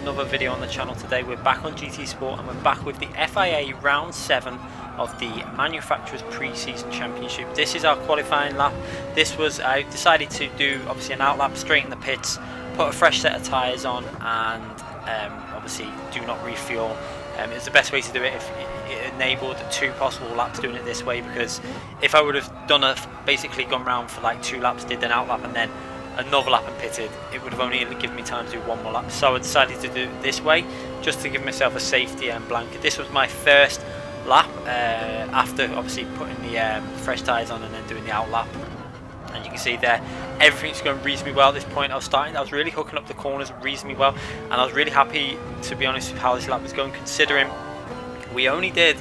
another video on the channel today. We're back on GT Sport and we're back with the FIA round 7 of the manufacturers pre-season championship. This is our qualifying lap. I decided to do obviously an out lap straight in the pits, put a fresh set of tyres on, and obviously do not refuel. It's the best way to do it. If it enabled 2 possible laps doing it this way, because if I would have basically gone round for like 2 laps, did an out lap and then another lap and pitted, it would have only given me time to do 1 more lap. So I decided to do it this way just to give myself a safety blanket. This was my first lap after obviously putting the fresh tyres on and then doing the out lap. And you can see there, everything's going reasonably well at this point. I was really hooking up the corners reasonably well, and I was really happy, to be honest, with how this lap was going, considering we only did,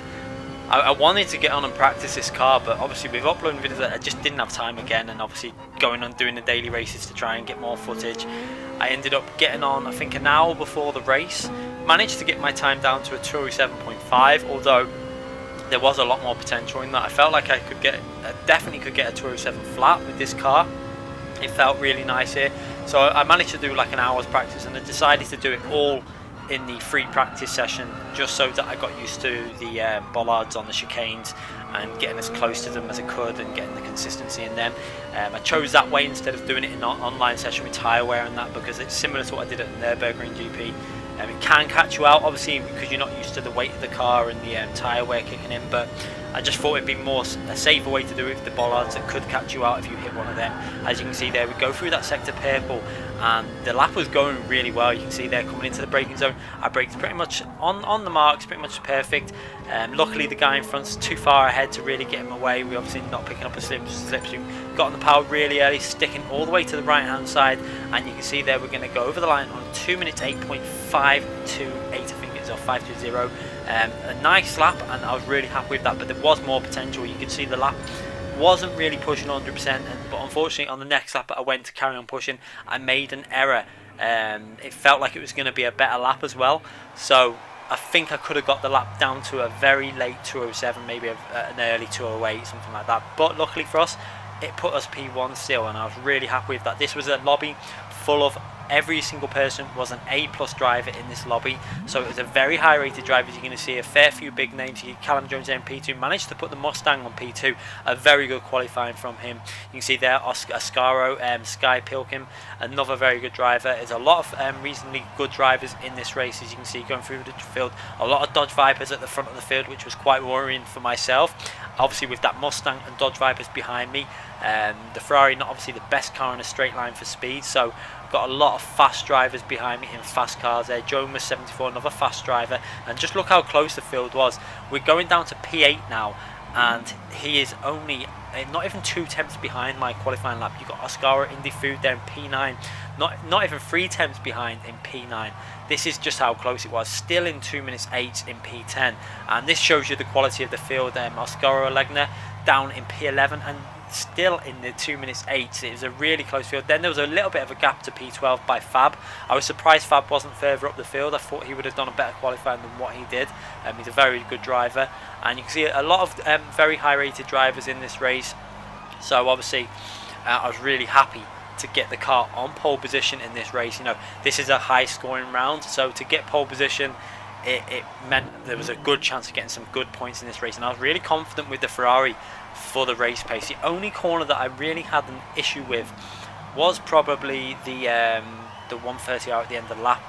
I wanted to get on and practice this car, but obviously with uploading videos I just didn't have time again, and obviously going on doing the daily races to try and get more footage. I ended up getting on, I think, an hour before the race, managed to get my time down to a 2:07.5, although there was a lot more potential in that. I felt like I definitely could get a 2:07 flat with this car. It felt really nice here, so I managed to do like an hour's practice, and I decided to do it all in the free practice session, just so that I got used to the bollards on the chicanes and getting as close to them as I could and getting the consistency in them. I chose that way instead of doing it in an online session with tyre wear and that, because it's similar to what I did at the Nürburgring GP. It can catch you out, obviously, because you're not used to the weight of the car and the tyre wear kicking in, but I just thought it'd be a safer way to do it with the bollards that could catch you out if you hit one of them. As you can see there, we go through that sector purple, and the lap was going really well. You can see there, coming into the braking zone, I braked pretty much on the marks, pretty much perfect. Luckily the guy in front's too far ahead to really get him away. We obviously not picking up a slipstream, got on the power really early, sticking all the way to the right hand side, and you can see there we're going to go over the line on 2 minutes 8.528, I think it's, or 520. A nice lap, and I was really happy with that, but there was more potential. You can see the lap wasn't really pushing 100%, but unfortunately on the next lap I went to carry on pushing, I made an error. It felt like it was going to be a better lap as well, so I think I could have got the lap down to a very late 2:07, maybe an early 2:08, something like that, but luckily for us it put us P1 still, and I was really happy with that. This was a lobby full of, every single person was an A+ driver in this lobby, so it was a very high rated driver. You're going to see a fair few big names. Callum Jones in P2 managed to put the Mustang on P2, a very good qualifying from him. You can see there Ascaro, Sky Pilkim, another very good driver. There's a lot of reasonably good drivers in this race, as you can see going through the field. A lot of Dodge Vipers at the front of the field, which was quite worrying for myself, obviously with that Mustang and Dodge Vipers behind me. The Ferrari not obviously the best car in a straight line for speed, so got a lot of fast drivers behind me in fast cars there. Jonas 74, another fast driver, and just look how close the field was. We're going down to P8 now, and he is only not even 2 tenths behind my qualifying lap. You've got Oscar Indy Food there in P9, not even 3 tenths behind in P9. This is just how close it was, still in 2 minutes 8 in P10, and this shows you the quality of the field. Oscar Legner down in P11 and still in the 2 minutes 8. It was a really close field. Then there was a little bit of a gap to P12 by Fab. I was surprised Fab wasn't further up the field. I thought he would have done a better qualifying than what he did. He's a very good driver, and you can see a lot of very high rated drivers in this race, so obviously I was really happy to get the car on pole position in this race. You know, this is a high scoring round, so to get pole position, it meant there was a good chance of getting some good points in this race, and I was really confident with the Ferrari for the race pace. The only corner that I really had an issue with was probably the 130R at the end of the lap.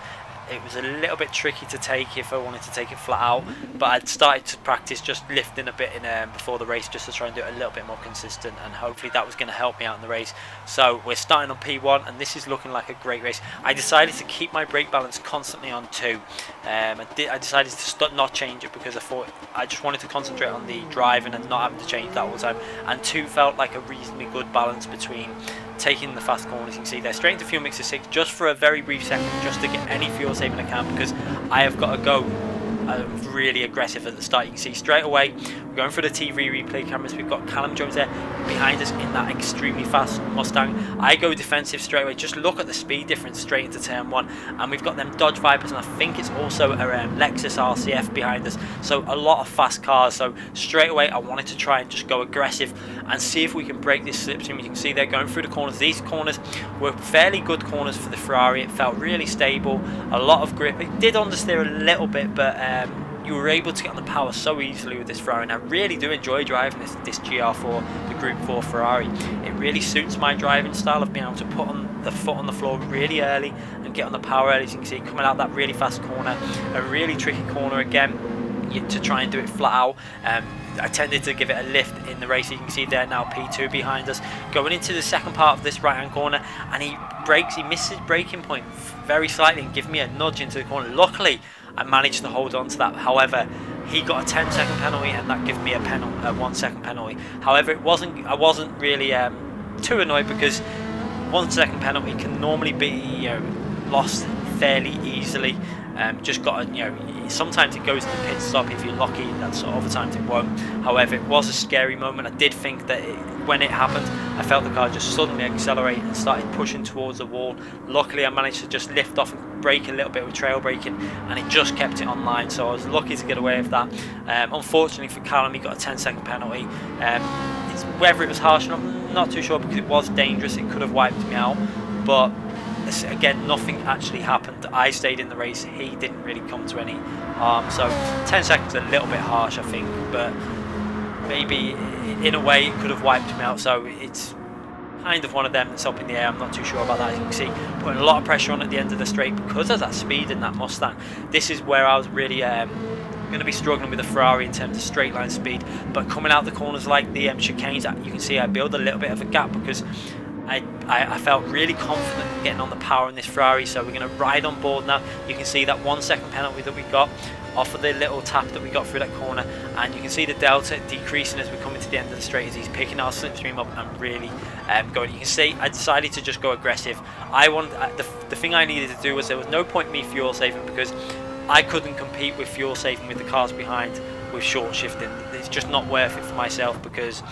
It was a little bit tricky to take if I wanted to take it flat out, but I'd started to practice just lifting a bit before the race, just to try and do it a little bit more consistent, and hopefully that was going to help me out in the race. So we're starting on P1, and this is looking like a great race. I decided to keep my brake balance constantly on 2. I decided to not change it because I thought I just wanted to concentrate on the driving and not having to change that all the time, and 2 felt like a reasonably good balance between taking the fast corners. You can see there, straight into fuel mixer 6 just for a very brief second, just to get any fuel saving I can, because I have got to go really aggressive at the start. You can see straight away we're going through the TV replay cameras. We've got Callum Jones there behind us in that extremely fast Mustang. I go defensive straight away. Just look at the speed difference straight into turn 1, and we've got them Dodge Vipers, and I think it's also a Lexus RCF behind us, so a lot of fast cars. So straight away I wanted to try and just go aggressive and see if we can break this slipstream. You can see they're going through the corners. These corners were fairly good corners for the Ferrari. It felt really stable, a lot of grip. It did understeer a little bit, but you were able to get on the power so easily with this Ferrari, and I really do enjoy driving this GR4, the Group 4 Ferrari. It really suits my driving style of being able to put on the foot on the floor really early and get on the power early. As you can see, coming out that really fast corner, a really tricky corner again, to try and do it flat out. I tended to give it a lift in the race. You can see there now P2 behind us, going into the second part of this right hand corner, and he misses his braking point very slightly and give me a nudge into the corner. Luckily I managed to hold on to that. However, he got a 10-second penalty, and that gave me a 1-second penalty. However, I wasn't really too annoyed, because 1-second penalty can normally be lost fairly easily. Just got to, sometimes it goes to the pit stop if you're lucky, and so other times it won't. However, it was a scary moment. I did think that when it happened, I felt the car just suddenly accelerate and started pushing towards the wall. Luckily I managed to just lift off and brake a little bit with trail braking, and it just kept it online, so I was lucky to get away with that. Unfortunately for Callum, he got a 10-second penalty. Whether it was harsh enough, I'm not too sure, because it was dangerous. It could have wiped me out, but again, nothing actually happened. I stayed in the race. He didn't really come to any harm. So 10 seconds is a little bit harsh, I think, but maybe in a way it could have wiped me out. So it's kind of one of them that's up in the air. I'm not too sure about that. As you can see, putting a lot of pressure on at the end of the straight because of that speed in that Mustang. This is where I was really going to be struggling with the Ferrari in terms of straight line speed. But coming out the corners like the chicanes, you can see I build a little bit of a gap, because I felt really confident getting on the power in this Ferrari. So we're going to ride on board now. You can see that 1-second penalty that we got off of the little tap that we got through that corner, and you can see the delta decreasing as we come into the end of the straight, as he's picking our slipstream up and really going. You can see I decided to just go aggressive. The thing I needed to do was, there was no point me fuel saving, because I couldn't compete with fuel saving with the cars behind with short shifting. It's just not worth it for myself, because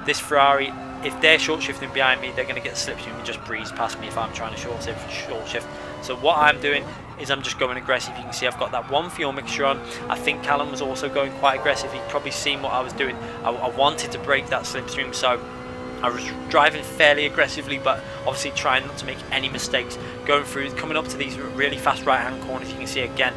this Ferrari, if they're short shifting behind me, they're going to get the slipstream and just breeze past me if I'm trying to short shift. So what I'm doing is I'm just going aggressive. You can see I've got that one fuel mixture on. I think Callum was also going quite aggressive. He'd probably seen what I was doing. I wanted to break that slipstream, so I was driving fairly aggressively, but obviously trying not to make any mistakes. Going through, coming up to these really fast right hand corners, you can see again,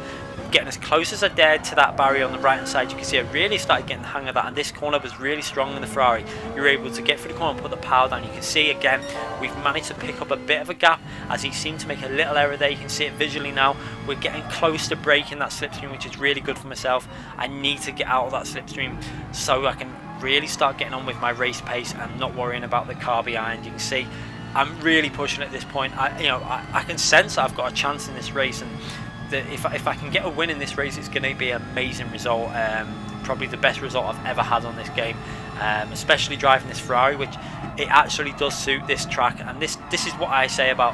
getting as close as I dared to that barrier on the right hand side. You can see I really started getting the hang of that, and this corner was really strong in the Ferrari. You're able to get through the corner and put the power down. You can see again we've managed to pick up a bit of a gap, as he seemed to make a little error there. You can see it visually now. We're getting close to breaking that slipstream, which is really good for myself. I need to get out of that slipstream so I can really start getting on with my race pace and not worrying about the car behind. You can see I'm really pushing at this point. I can sense that I've got a chance in this race, and if I can get a win in this race, it's going to be an amazing result. Probably the best result I've ever had on this game, especially driving this Ferrari, which it actually does suit this track. And this is what I say about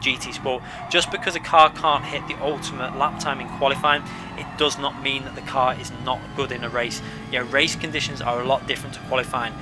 GT Sport. Just because a car can't hit the ultimate lap time in qualifying, it does not mean that the car is not good in a race. Race conditions are a lot different to qualifying.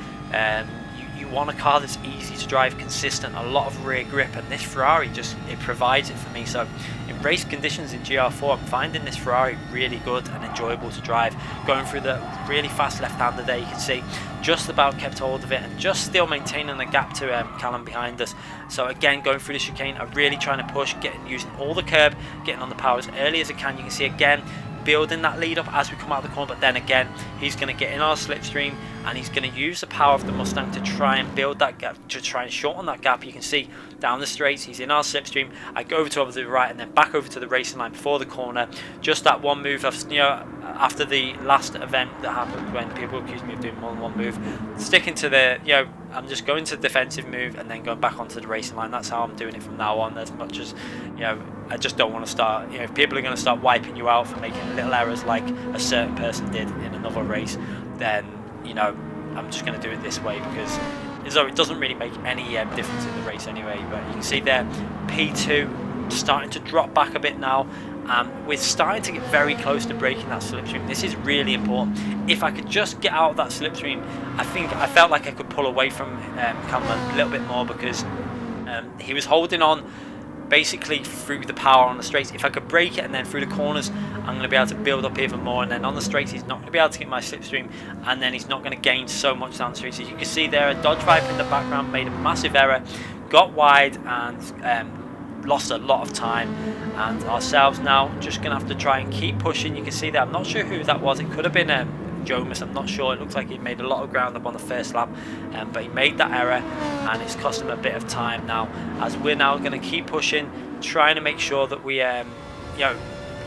You want a car that's easy to drive, consistent, a lot of rear grip, and this Ferrari it provides it for me. So in race conditions in GR4, I'm finding this Ferrari really good and enjoyable to drive. Going through the really fast left-hander there, you can see just about kept hold of it and just still maintaining the gap to Callum behind us. So again, going through the chicane, I'm really trying to push, using all the curb, getting on the power as early as I can. You can see again building that lead up as we come out of the corner, but then again he's going to get in our slipstream and he's going to use the power of the Mustang to try and build that gap, to try and shorten that gap. You can see down the straights he's in our slipstream. I go over to the right and then back over to the racing line before the corner. Just that one move after the last event that happened when people accused me of doing more than one move, sticking to the I'm just going to the defensive move and then going back onto the racing line. That's how I'm doing it from now on. As much as I just don't want to start, if people are going to start wiping you out for making little errors like a certain person did in another race, then I'm just going to do it this way, because it doesn't really make any difference in the race anyway. But you can see there P2 starting to drop back a bit now, We're starting to get very close to breaking that slipstream. This is really important. If I could just get out of that slipstream, I felt like I could pull away from Callum a little bit more, because he was holding on basically through the power on the straights. If I could break it and then through the corners, I'm going to be able to build up even more, and then on the straights he's not going to be able to get my slipstream, and then he's not going to gain so much down the straights. As you can see there, a Dodge Viper in the background made a massive error, got wide and lost a lot of time, and ourselves now just going to have to try and keep pushing. You can see that, I'm not sure who that was, it could have been Jomas, I'm not sure. It looks like he made a lot of ground up on the first lap, but he made that error and it's cost him a bit of time now, as we're now going to keep pushing, trying to make sure that we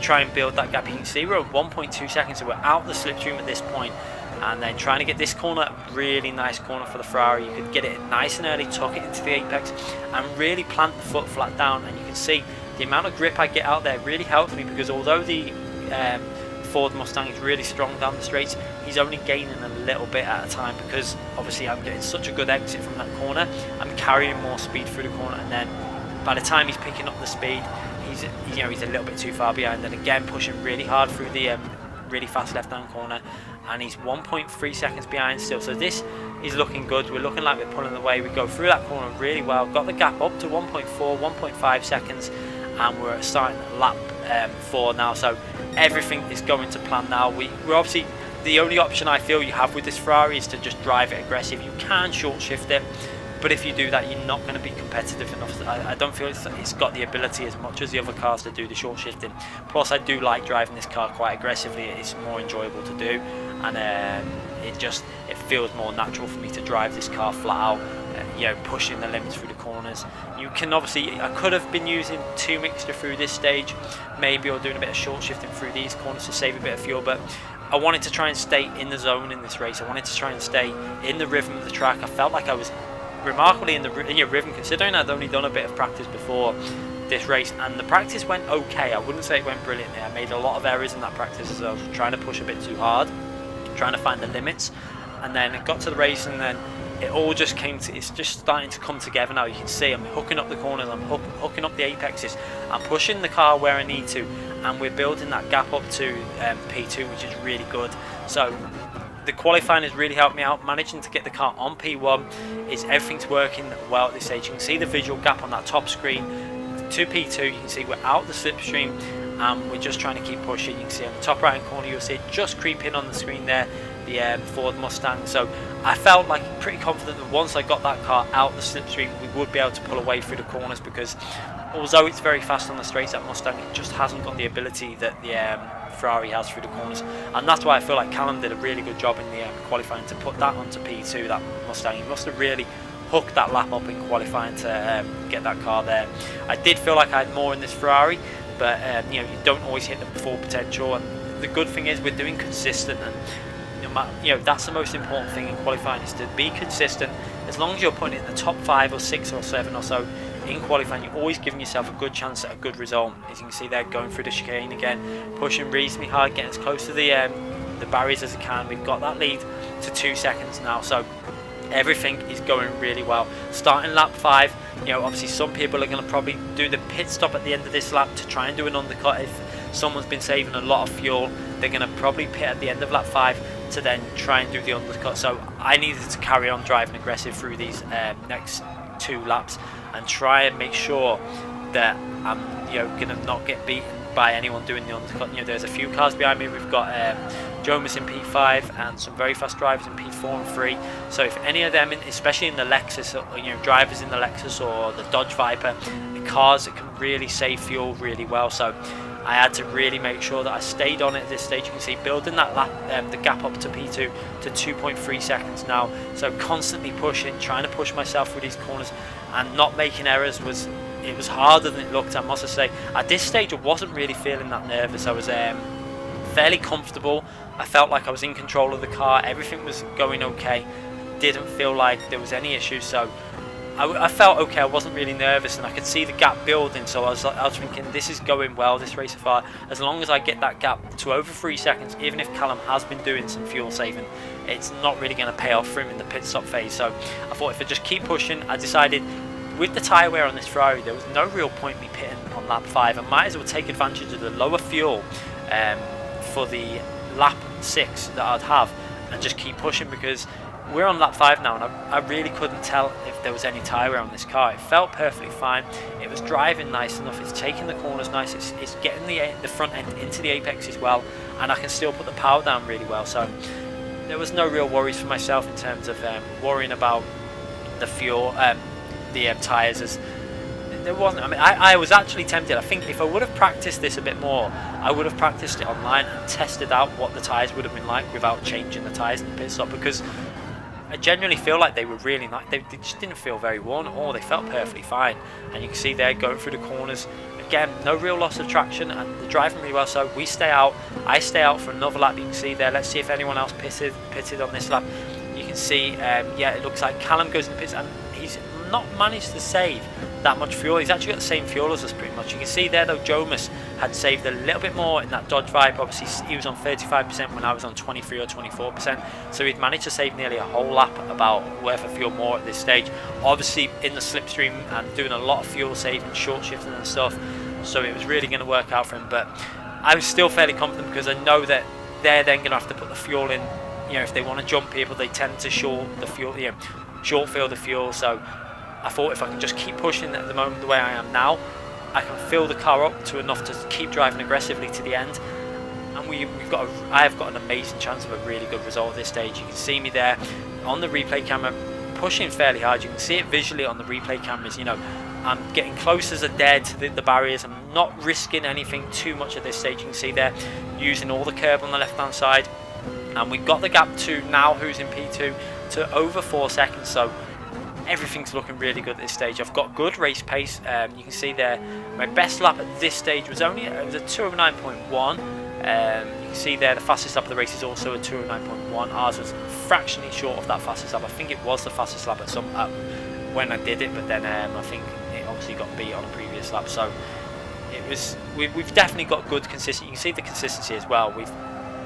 try and build that gap. You can see we're at 1.2 seconds, so we're out the slipstream at this point, and then trying to get this corner, really nice corner for the Ferrari. You could get it nice and early, tuck it into the apex and really plant the foot flat down, and you can see the amount of grip I get out there really helps me, because although the Ford Mustang is really strong down the straights, he's only gaining a little bit at a time, because obviously I'm getting such a good exit from that corner, I'm carrying more speed through the corner, and then by the time he's picking up the speed, he's a little bit too far behind, and again pushing really hard through the really fast left hand corner, and he's 1.3 seconds behind still. So this is looking good, we're looking like we're pulling away. We go through that corner really well, got the gap up to 1.4 1.5 seconds, and we're starting lap 4 now, so everything is going to plan now. We're obviously, the only option I feel you have with this Ferrari is to just drive it aggressive. You can short shift it, but if you do that, you're not going to be competitive enough. I don't feel it's got the ability as much as the other cars to do the short shifting. Plus, I do like driving this car quite aggressively. It's more enjoyable to do, and it feels more natural for me to drive this car flat out, pushing the limits through the corners. You can obviously, I could have been using 2 mixture through this stage, maybe, or doing a bit of short shifting through these corners to save a bit of fuel, but I wanted to try and stay in the zone in this race. I wanted to try and stay in the rhythm of the track. I felt like I was remarkably in your rhythm, considering I'd only done a bit of practice before this race, and the practice went okay. I wouldn't say it went brilliantly. I made a lot of errors in that practice as I was trying to push a bit too hard, trying to find the limits, and then it got to the race, and then it all just came to, it's just starting to come together now. You can see I'm hooking up the corners, I'm hooking up the apexes, I'm pushing the car where I need to, and we're building that gap up to P2, which is really good. So the qualifying has really helped me out. Managing to get the car on P1 is everything's working well at this stage. You can see the visual gap on that top screen to P2. You can see we're out the slipstream, and we're just trying to keep pushing. You can see on the top right hand corner, you'll see it just creep in on the screen there, the Ford Mustang. So I felt like pretty confident that once I got that car out the slipstream, we would be able to pull away through the corners, because although it's very fast on the straights, that Mustang, it just hasn't got the ability that the Ferrari has through the corners, and that's why I feel like Callum did a really good job in the qualifying to put that onto P2, that Mustang. He must have really hooked that lap up in qualifying to get that car there. I did feel like I had more in this Ferrari, but you don't always hit the full potential, and the good thing is we're doing consistent, and that's the most important thing in qualifying, is to be consistent. As long as you're putting it in the top 5 or 6 or 7 or so in qualifying, you're always giving yourself a good chance at a good result. As you can see there, going through the chicane again, pushing reasonably hard, getting as close to the barriers as I can. We've got that lead to 2 seconds now, so everything is going really well. Starting lap 5, obviously some people are going to probably do the pit stop at the end of this lap to try and do an undercut. If someone's been saving a lot of fuel, they're going to probably pit at the end of lap 5 to then try and do the undercut. So I needed to carry on driving aggressive through these next 2 laps and try and make sure that I'm gonna not get beaten by anyone doing the undercut. There's a few cars behind me. We've got Jomas in P5 and some very fast drivers in P4 and 3. So if any of them, especially in the Lexus, or drivers in the Lexus or the Dodge Viper, the cars that can really save fuel really well. So I had to really make sure that I stayed on it at this stage. You can see building that lap, the gap up to P2 to 2.3 seconds now. So constantly pushing, trying to push myself through these corners and not making errors was harder than it looked, I must say. At this stage I wasn't really feeling that nervous. I was fairly comfortable. I felt like I was in control of the car. Everything was going okay. Didn't feel like there was any issues. So I felt okay. I wasn't really nervous, and I could see the gap building. So I was thinking, this is going well, this race so far. As long as I get that gap to over 3 seconds, even if Callum has been doing some fuel saving, it's not really going to pay off for him in the pit stop phase. So I thought if I just keep pushing, I decided with the tyre wear on this Ferrari, there was no real point me pitting on lap 5. I might as well take advantage of the lower fuel for the lap 6 that I'd have and just keep pushing, because we're on lap 5 now and I really couldn't tell if there was any tyre wear on this car. It felt perfectly fine. It was driving nice enough. It's taking the corners nice. It's getting the front end into the apex as well, and I can still put the power down really well. So there was no real worries for myself in terms of worrying about the fuel, the tyres. As there wasn't. I mean, I was actually tempted. I think if I would have practiced this a bit more, I would have practiced it online and tested out what the tyres would have been like without changing the tyres in the pit stop, because I genuinely feel like they were really nice. They just didn't feel very worn at all. They felt perfectly fine, and you can see they're going through the corners. Again, no real loss of traction, and they're driving really well. So we stay out. I stay out for another lap. You can see there. Let's see if anyone else pitted on this lap. You can see, yeah, it looks like Callum goes in the pits, and he's not managed to save that much fuel. He's actually got the same fuel as us pretty much. You can see there though, Jomas had saved a little bit more in that Dodge Vibe. Obviously he was on 35% when I was on 23 or 24%, so he'd managed to save nearly a whole lap about worth of fuel more at this stage, obviously in the slipstream and doing a lot of fuel saving, short shifting and stuff, so it was really going to work out for him. But I was still fairly confident, because I know that they're then going to have to put the fuel in. You know, if they want to jump people, they tend to short the fuel, you know, short fill the fuel. So I thought if I can just keep pushing at the moment the way I am now, I can fill the car up to enough to keep driving aggressively to the end, and I have got an amazing chance of a really good result at this stage. You can see me there on the replay camera pushing fairly hard. You can see it visually on the replay cameras. You know, I'm getting close as a dare to the barriers. I'm not risking anything too much at this stage. You can see there using all the curb on the left hand side, and we've got the gap to now who's in P2 to over 4 seconds. So everything's looking really good at this stage. I've got good race pace. You can see there my best lap at this stage was a 209.1. You can see there the fastest lap of the race is also a 209.1. Ours was fractionally short of that fastest lap. I think it was the fastest lap at when I did it, but then I think it obviously got beat on a previous lap. So it was we've definitely got good consistency. You can see the consistency as well.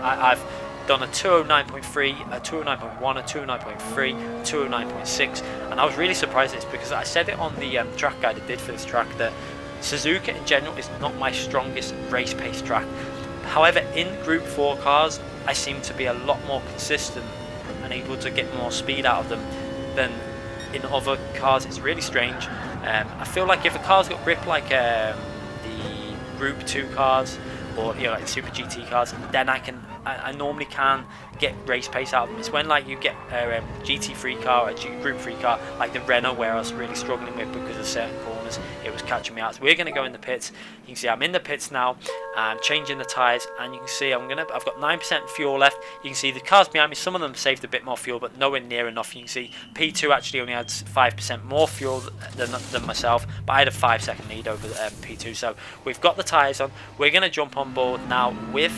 I've done a 209.3, a 209.1, a 209.3, 209.6, and I was really surprised at this, because I said it on the track guide I did for this track that Suzuka in general is not my strongest race pace track. However, in Group 4 cars, I seem to be a lot more consistent and able to get more speed out of them than in other cars. It's really strange. I feel like if a car's got grip like the Group 2 cars, or you know, like Super GT cars, then I normally can get race pace out of them. It's when like you get a GT3 car or a Group 3 car like the Renault, where I was really struggling with because of certain corners, it was catching me out. So we're going to go in the pits. You can see I'm in the pits now, I'm changing the tyres, and you can see I've got 9% fuel left. You can see the cars behind me, some of them saved a bit more fuel, but nowhere near enough. You can see P2 actually only had 5% more fuel than myself, but I had a 5-second lead over P2. So we've got the tyres on. We're going to jump on board now with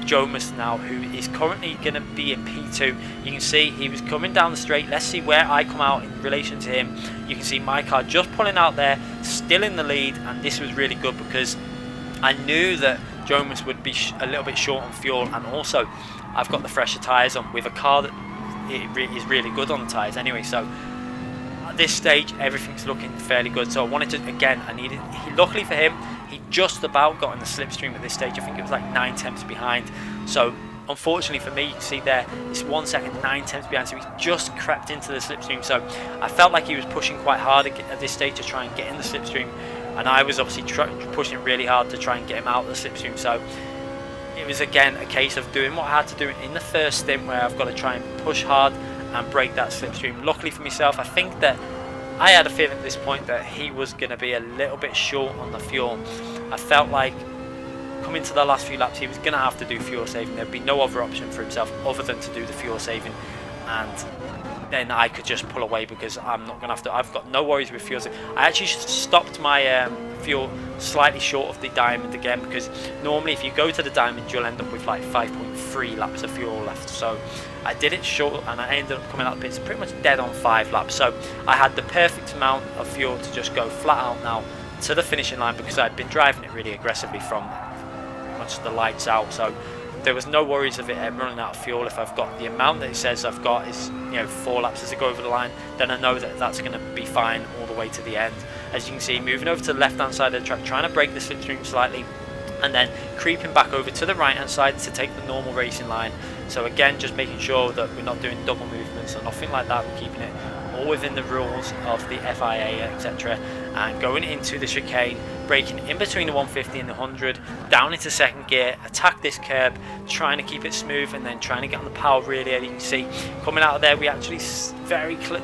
Jomas now, who is currently going to be in P2. You can see he was coming down the straight. Let's see where I come out in relation to him. You can see my car just pulling out there, still in the lead, and this was really good because I knew that Jomas would be a little bit short on fuel, and also I've got the fresher tyres on with a car that is really good on the tyres anyway. So at this stage everything's looking fairly good. So I wanted to, again, luckily for him, he just about got in the slipstream at this stage. I think it was like 9 tenths behind. So unfortunately for me, you can see there, it's 1 second, 9 tenths behind. So he just crept into the slipstream. So I felt like he was pushing quite hard at this stage to try and get in the slipstream. And I was obviously pushing really hard to try and get him out of the slipstream. So it was again a case of doing what I had to do in the first stint, where I've got to try and push hard and break that slipstream. Luckily for myself, I think that I had a feeling at this point that he was going to be a little bit short on the fuel. I felt like coming to the last few laps he was going to have to do fuel saving. There'd be no other option for himself other than to do the fuel saving, and then I could just pull away because I'm not going to have to. I've got no worries with fuel saving. I actually stopped my fuel slightly short of the diamond again, because normally if you go to the diamond you'll end up with like 5.3 laps of fuel left. So I did it short, and I ended up coming out of the pits pretty much dead on 5 laps. So I had the perfect amount of fuel to just go flat out now to the finishing line, because I'd been driving it really aggressively from pretty much the lights out. So there was no worries of it running out of fuel. If I've got the amount that it says I've got is 4 laps as I go over the line, then I know that that's going to be fine all the way to the end. As you can see, moving over to the left hand side of the track, trying to break the slipstream slightly, and then creeping back over to the right hand side to take the normal racing line. So again, just making sure that we're not doing double movements or nothing like that. We're keeping it all within the rules of the FIA, etc. And going into the chicane, braking in between the 150 and the 100, down into second gear, attack this curb, trying to keep it smooth, and then trying to get on the power really early. You can see coming out of there, we actually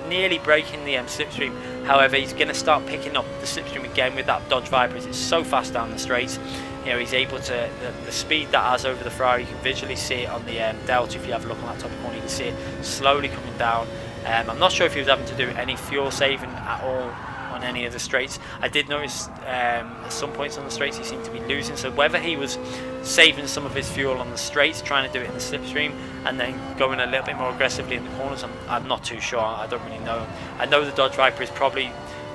nearly breaking the slipstream. However, he's going to start picking up the slipstream again with that Dodge Viper. It's so fast down the straights. He's able to, the speed that has over the Ferrari, you can visually see it on the Delta. If you have a look on that top corner, you can see it slowly coming down. I'm not sure if he was having to do any fuel saving at all on any of the straights. I did notice at some points on the straights he seemed to be losing, so whether he was saving some of his fuel on the straights, trying to do it in the slipstream, and then going a little bit more aggressively in the corners, I'm not too sure. I don't really know. I know the Dodge Viper is probably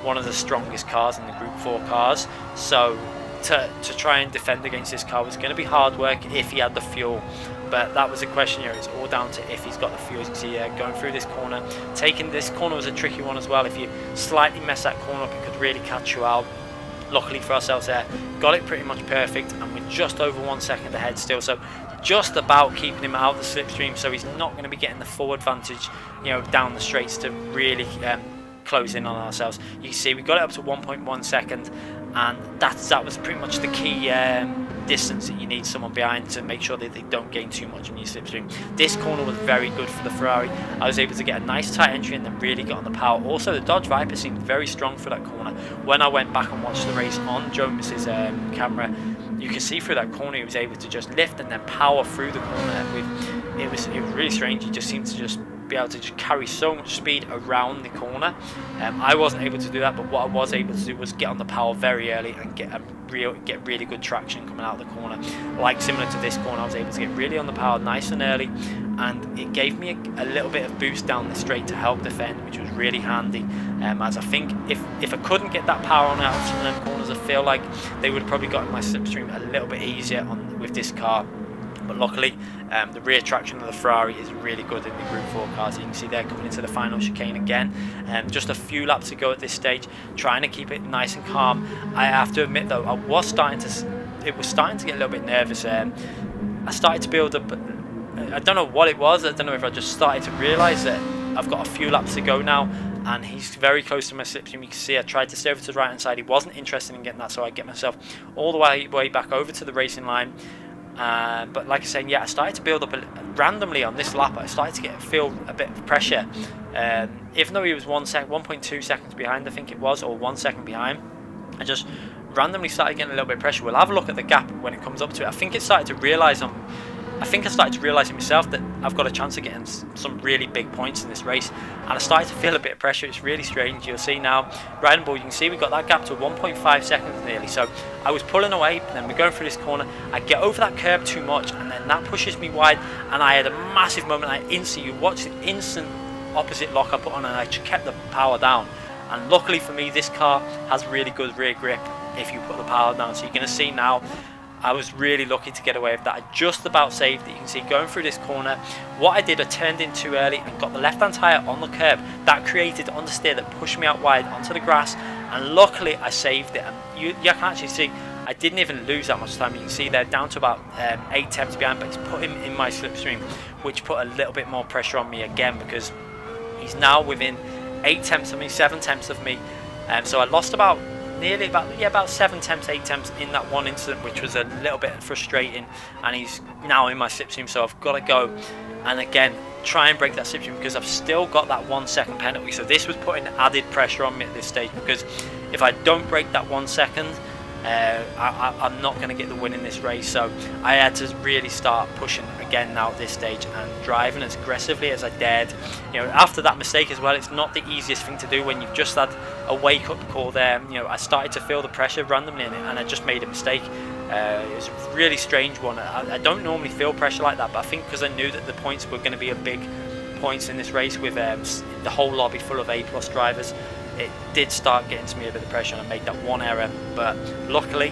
one of the strongest cars in the Group 4 cars, so to try and defend against this car was going to be hard work if he had the fuel. But that was a question here. It's all down to if he's got the fuel. As you can see going through this corner. Taking this corner was a tricky one as well. If you slightly mess that corner up, it could really catch you out. Luckily for ourselves there, got it pretty much perfect, and we're just over 1 second ahead still. So just about keeping him out of the slipstream, so he's not going to be getting the full advantage, down the straights to really close in on ourselves. You can see we got it up to 1.1 second, and that was pretty much the key distance that you need someone behind to make sure that they don't gain too much on your slipstream. This corner was very good for the Ferrari. I was able to get a nice tight entry and then really got on the power. Also, the Dodge Viper seemed very strong for that corner. When I went back and watched the race on Jones's camera, you can see through that corner he was able to just lift and then power through the corner. It was really strange. He just seemed to just be able to just carry so much speed around the corner. I wasn't able to do that, but what I was able to do was get on the power very early and get really good traction coming out of the corner. Like similar to this corner, I was able to get really on the power nice and early, and it gave me a little bit of boost down the straight to help defend, which was really handy. As I think if I couldn't get that power on out of some of them corners, I feel like they would have probably gotten my slipstream a little bit easier with this car. But luckily, the rear traction of the Ferrari is really good in the Group 4 cars. You can see they're coming into the final chicane again. Just a few laps to go at this stage, trying to keep it nice and calm. I have to admit though, it was starting to get a little bit nervous. I started to build up, I don't know what it was. I don't know if I just started to realise that I've got a few laps to go now, and he's very close to my slipstream. You can see I tried to stay over to the right hand side. He wasn't interested in getting that, so I get myself all the way back over to the racing line. But like I said, I started to build up randomly on this lap. I started to feel a bit of pressure, even though he was 1.2 seconds behind, I think it was, or 1 second behind. I just randomly started getting a little bit of pressure. We'll have a look at the gap when it comes up to it. I think I started to realise in myself that I've got a chance of getting some really big points in this race, and I started to feel a bit of pressure. It's really strange. You'll see now, riding ball, you can see we got that gap to 1.5 seconds nearly. So I was pulling away, and then we're going through this corner. I get over that curb too much, and then that pushes me wide, and I had a massive moment. You watch the instant opposite lock I put on, and I just kept the power down. And luckily for me, this car has really good rear grip if you put the power down. So you're going to see now, I was really lucky to get away with that. I just about saved it. You can see going through this corner, what I did, I turned in too early and got the left-hand tyre on the curb. That created understeer that pushed me out wide onto the grass, and luckily I saved it. And you can actually see I didn't even lose that much time. You can see they're down to about 8 tenths behind, but it's put him in my slipstream, which put a little bit more pressure on me again, because he's now within 8 tenths of me, 7 tenths of me. So I lost about 7 tenths, 8 tenths in that one incident, which was a little bit frustrating, and he's now in my slipstream, so I've got to go and again try and break that slipstream, because I've still got that 1 second penalty. So this was putting added pressure on me at this stage, because if I don't break that 1 second, I'm not going to get the win in this race. So I had to really start pushing again now at this stage and driving as aggressively as I dared. After that mistake as well, it's not the easiest thing to do when you've just had a wake-up call there. I started to feel the pressure randomly in it, and I just made a mistake. It was a really strange one. I don't normally feel pressure like that, but I think because I knew that the points were going to be a big points in this race with the whole lobby full of A+ drivers, it did start getting to me a bit of pressure, and I made that one error. But luckily,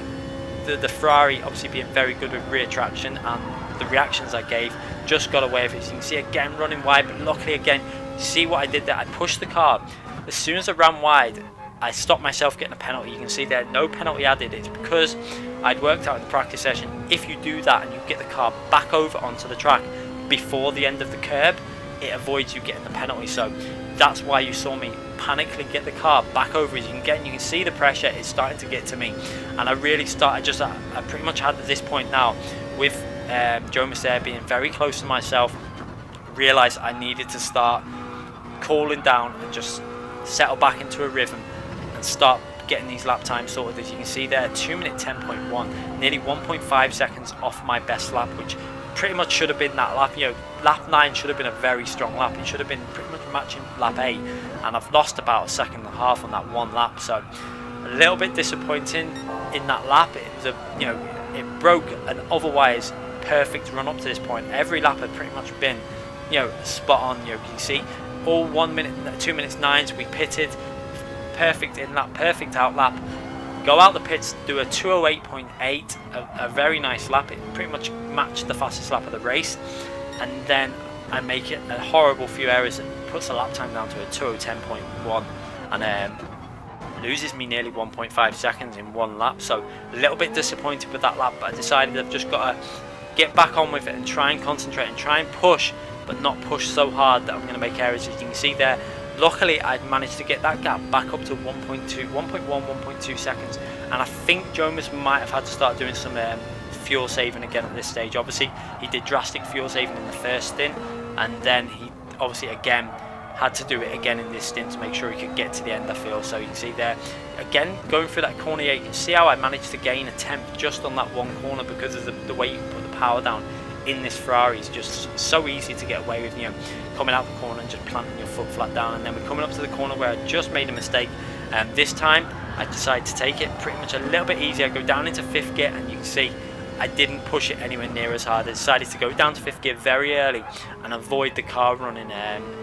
the Ferrari obviously being very good with rear traction, and the reactions I gave, just got away with it. So you can see again running wide, but luckily again, see what I did there, I pushed the car. As soon as I ran wide, I stopped myself getting a penalty. You can see there, no penalty added. It's because I'd worked out in the practice session, if you do that and you get the car back over onto the track before the end of the curb, it avoids you getting the penalty. So that's why you saw me panically get the car back over as you can get, and you can see the pressure is starting to get to me. And I really started, I pretty much had at this point now, with Joe Mercer being very close to myself, realised I needed to start cooling down and just settle back into a rhythm and start getting these lap times sorted. As you can see there, 2:10.1, nearly 1.5 seconds off my best lap, which pretty much should have been that lap. You know, lap 9 should have been a very strong lap. It should have been pretty much matching lap 8, and I've lost about a second and a half on that one lap. So a little bit disappointing in that lap. It was it broke an otherwise perfect run up to this point. Every lap had pretty much been, spot on. You can see all 1 minute, 2 minutes 9s. We pitted, perfect in lap, perfect out lap. Go out the pits, do a 2:08.8, a very nice lap. It pretty much matched the fastest lap of the race, and then I make it a horrible few errors and puts the lap time down to a 2:10.1, and loses me nearly 1.5 seconds in one lap. So a little bit disappointed with that lap, but I decided I've just got to get back on with it and try and concentrate and try and push, but not push so hard that I'm going to make errors. As you can see there, luckily I'd managed to get that gap back up to 1.2 seconds, and I think Jonas might have had to start doing some fuel saving again at this stage. Obviously he did drastic fuel saving in the first stint, and then he obviously again had to do it again in this stint to make sure he could get to the end, I feel. So you can see there again going through that corner here, you can see how I managed to gain a tenth just on that one corner, because of the way you can put the power down in this Ferrari is just so easy to get away with, coming out the corner and just planting your foot flat down. And then we're coming up to the corner where I just made a mistake, and this time I decided to take it pretty much a little bit easier. I go down into 5th gear, and you can see I didn't push it anywhere near as hard. I decided to go down to 5th gear very early and avoid the car running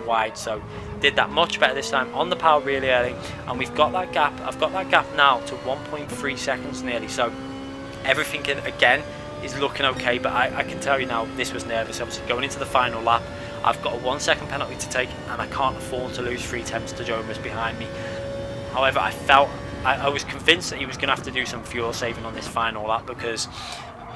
wide. So did that much better this time on the power really early, and we've got that gap. I've got that gap now to 1.3 seconds nearly. So everything again is looking okay, but I can tell you now, this was nervous. Obviously going into the final lap, I've got a 1 second penalty to take, and I can't afford to lose 3 tenths to Jonas behind me. However, I was convinced that he was going to have to do some fuel saving on this final lap, because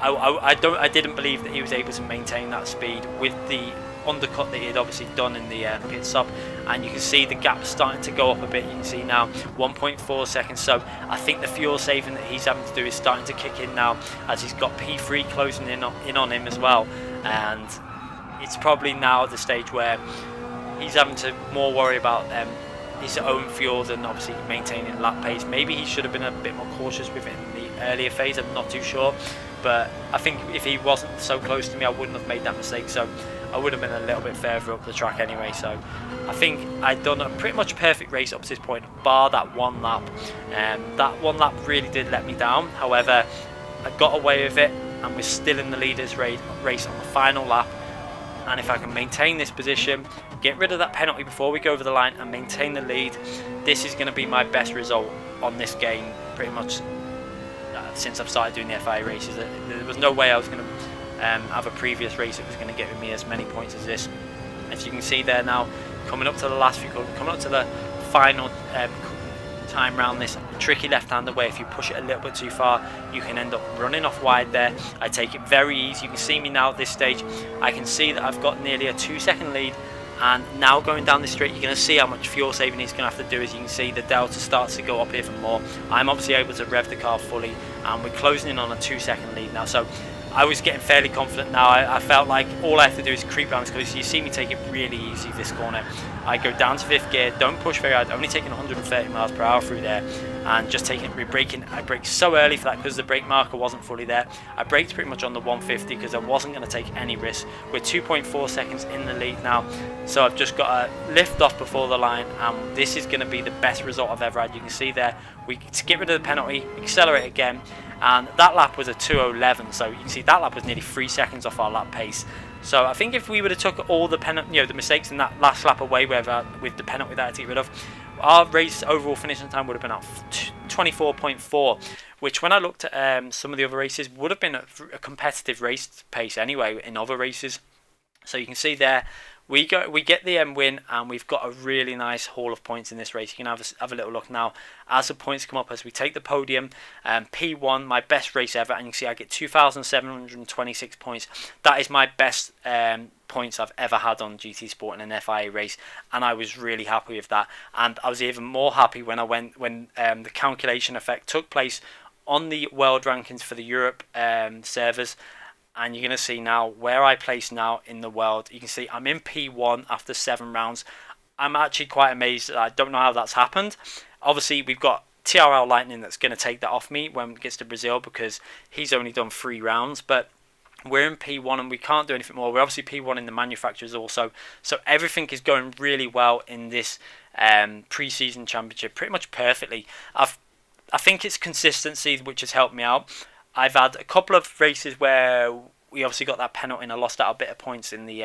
I didn't believe that he was able to maintain that speed with the undercut that he had obviously done in the pit stop. And you can see the gap starting to go up a bit. You can see now 1.4 seconds. So I think the fuel saving that he's having to do is starting to kick in now, as he's got P3 closing in on him as well. And it's probably now at the stage where he's having to more worry about his own fuel than obviously maintaining lap pace. Maybe he should have been a bit more cautious with it in the earlier phase. I'm not too sure, but I think if he wasn't so close to me, I wouldn't have made that mistake. So I would have been a little bit further up the track anyway. So I think I'd done a pretty much perfect race up to this point, bar that one lap. That one lap really did let me down. However, I got away with it, and we're still in the leaders race on the final lap. And if I can maintain this position, get rid of that penalty before we go over the line, and maintain the lead, this is going to be my best result on this game pretty much since I've started doing the FIA races. There was no way I was going to have a previous race that was going to get me as many points as this. As you can see there now, coming up to the last few, coming up to the final time round this tricky left-hander, where if you push it a little bit too far, you can end up running off wide there. I take it very easy. You can see me now at this stage. I can see that I've got nearly a 2-second lead, and now going down the straight, you're going to see how much fuel saving he's going to have to do. As you can see, the delta starts to go up even more. I'm obviously able to rev the car fully, and we're closing in on a 2-second lead now. So I was getting fairly confident now. I felt like all I have to do is creep down, because you see me take it really easy this corner. I go down to 5th gear, don't push very hard, only taking 130 miles per hour through there, and just taking it, braking. I braked so early for that because the brake marker wasn't fully there. I braked pretty much on the 150 because I wasn't going to take any risk. We're 2.4 seconds in the lead now, so I've just got to lift off before the line, and this is going to be the best result I've ever had. You can see there, we get rid of the penalty, accelerate again, and that lap was a 2:11, so you can see that lap was nearly 3 seconds off our lap pace. So I think if we would have took all the the mistakes in that last lap away with the penalty that I had to get rid of, our race overall finishing time would have been at 24.4, which when I looked at some of the other races would have been a competitive race pace anyway in other races. So you can see there we get the win, and we've got a really nice haul of points in this race. You can have a little look now as the points come up as we take the podium. P1, my best race ever, and you can see I get 2,726 points. That is my best points I've ever had on GT Sport in an FIA race, and I was really happy with that. And I was even more happy when the calculation effect took place on the world rankings for the Europe servers. And you're going to see now where I place now in the world. You can see I'm in P1 after 7 rounds. I'm actually quite amazed. I don't know how that's happened. Obviously, we've got TRL Lightning that's going to take that off me when it gets to Brazil, because he's only done 3 rounds. But we're in P1 and we can't do anything more. We're obviously P1 in the manufacturers also. So everything is going really well in this pre-season championship, pretty much perfectly. I think it's consistency which has helped me out. I've had a couple of races where we obviously got that penalty and I lost out a bit of points in the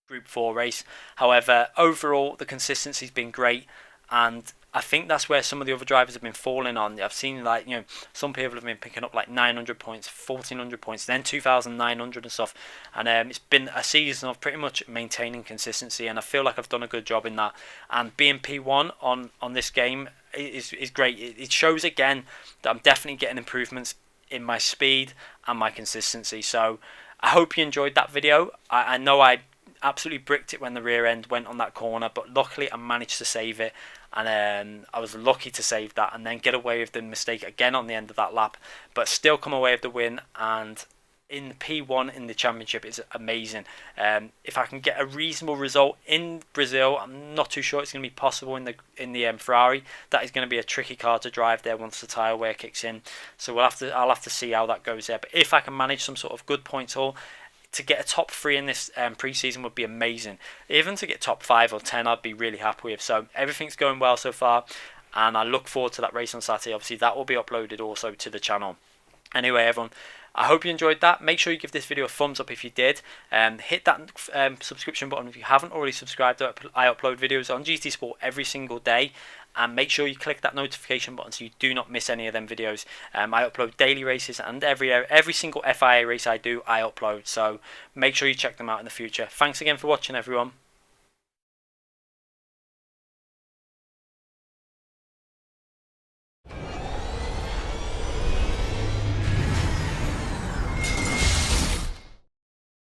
Group 4 race. However, overall, the consistency's been great, and I think that's where some of the other drivers have been falling on. I've seen, like, some people have been picking up like 900 points, 1,400 points, then 2,900 and stuff. And it's been a season of pretty much maintaining consistency, and I feel like I've done a good job in that. And being P1 on this game is great. It shows again that I'm definitely getting improvements in my speed and my consistency. So I hope you enjoyed that video. I know I absolutely bricked it when the rear end went on that corner, but luckily I managed to save it, and I was lucky to save that and then get away with the mistake again on the end of that lap, but still come away with the win. And in P1 in the championship is amazing. If I can get a reasonable result in Brazil, I'm not too sure it's going to be possible in the Ferrari. That is going to be a tricky car to drive there once the tyre wear kicks in. So I'll have to see how that goes there. But if I can manage some sort of good points haul, to get a top 3 in this pre-season would be amazing. Even to get top 5 or 10, I'd be really happy with. So everything's going well so far, and I look forward to that race on Saturday. Obviously, that will be uploaded also to the channel. Anyway, everyone, I hope you enjoyed that. Make sure you give this video a thumbs up if you did. Hit that subscription button if you haven't already subscribed. I upload videos on GT Sport every single day. And make sure you click that notification button so you do not miss any of them videos. I upload daily races, and every single FIA race I do, I upload. So make sure you check them out in the future. Thanks again for watching, everyone.